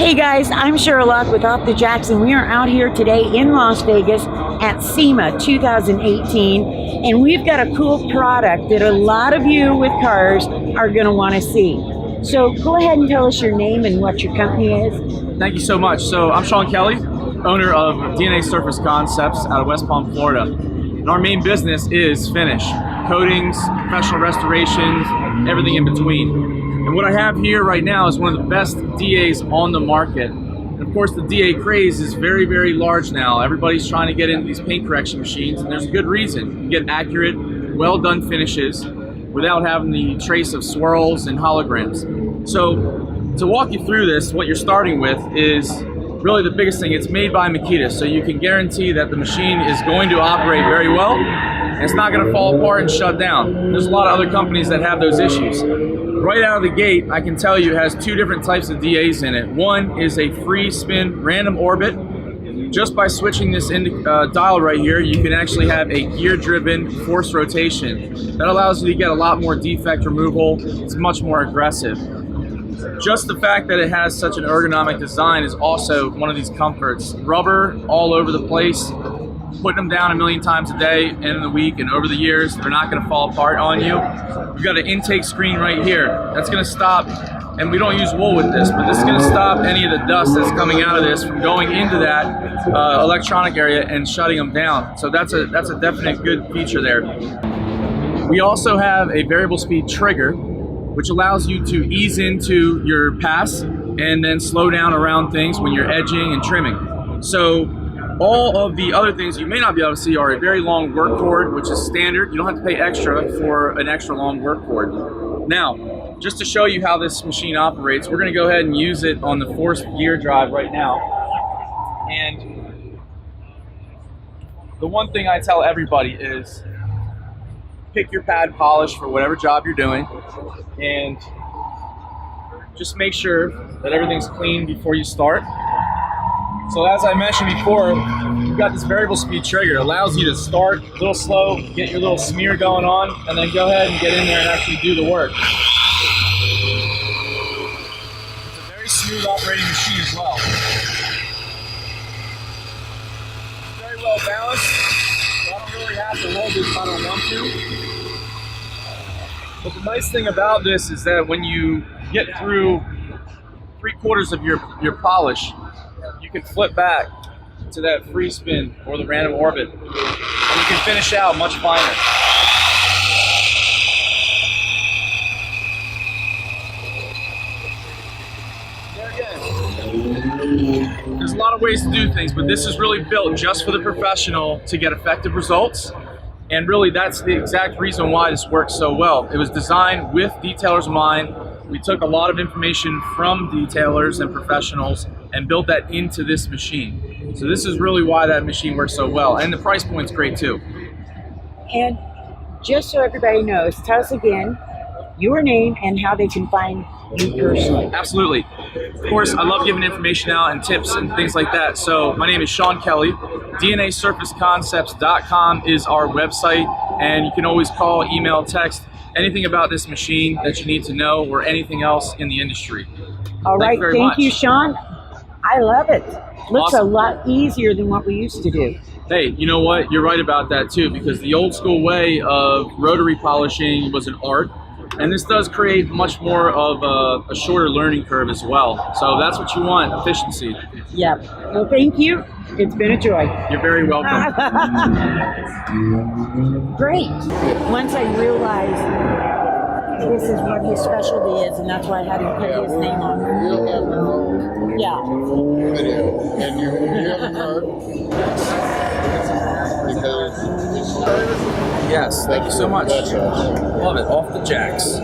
Hey guys, I'm Sheryl with Off the Jacks, and we are out here today in Las Vegas at SEMA 2018, and we've got a cool product that a lot of you with cars are going to want to see. So go ahead and tell us your name and what your company is. Thank you so much. So I'm Sean Kelly, owner of DNA Surface Concepts out of West Palm, Florida. And our main business is finish, coatings, professional restorations, everything in between. And what I have here right now is one of the best DAs on the market. And of course, the DA craze is very, very large now. Everybody's trying to get into these paint correction machines, and there's a good reason. You get accurate, well done finishes without having the trace of swirls and holograms. So to walk you through this, what you're starting with is really the biggest thing. It's made by Makita, so you can guarantee that the machine is going to operate very well, and it's not going to fall apart and shut down. There's a lot of other companies that have those issues. Right out of the gate, I can tell you it has two different types of DAs in it. One is a free spin random orbit. Just by switching this dial right here, you can actually have a gear-driven forced rotation. That allows you to get a lot more defect removal. It's much more aggressive. Just the fact that it has such an ergonomic design is also one of these comforts. Rubber all over the place, putting them down a million times a day, end of the week, and over the years, they're not gonna fall apart on you. You've got an intake screen right here. That's gonna stop, and we don't use wool with this, but this is gonna stop any of the dust that's coming out of this from going into that electronic area and shutting them down. So that's a definite good feature there. We also have a variable speed trigger, which allows you to ease into your pass and then slow down around things when you're edging and trimming. So all of the other things you may not be able to see are a very long work cord, which is standard. You don't have to pay extra for an extra long work cord. Now, just to show you how this machine operates, we're gonna go ahead and use it on the forced gear drive right now. And the one thing I tell everybody is pick your pad polish for whatever job you're doing, and just make sure that everything's clean before you start. So as I mentioned before, you've got this variable speed trigger. It allows you to start a little slow, get your little smear going on, and then go ahead and get in there and actually do the work. It's a very smooth operating machine as well. Very well balanced, so I don't really have to hold this if I don't want to. But the nice thing about this is that when you get through 3/4 of your polish, you can flip back to that free spin or the random orbit, and you can finish out much finer. There again, there's a lot of ways to do things, but this is really built just for the professional to get effective results. And really, that's the exact reason why this works so well. It was designed with detailers in mind. We took a lot of information from detailers and professionals and built that into this machine. So this is really why that machine works so well. And the price point's great too. And just so everybody knows, tell us again your name and how they can find you personally. Absolutely. Of course, I love giving information out and tips and things like that. So my name is Sean Kelly. DNASurfaceConcepts.com is our website, and you can always call, email, text, anything about this machine that you need to know or anything else in the industry. All right, thank you, Sean. I love it. Looks Awesome. a lot easier than what we used to do. Hey, you know what? You're right about that too, because the old school way of rotary polishing was an art, and this does create much more of a shorter learning curve as well. So that's what you want, efficiency. Yeah. Well, thank you. It's been a joy. You're very welcome. Great. Once I realized this is what his specialty is, and that's why I had him put his name on. You'll have your own Yeah. video, and you have a card. Because Yes, thank you so much. that's awesome. Love it. Off the jacks.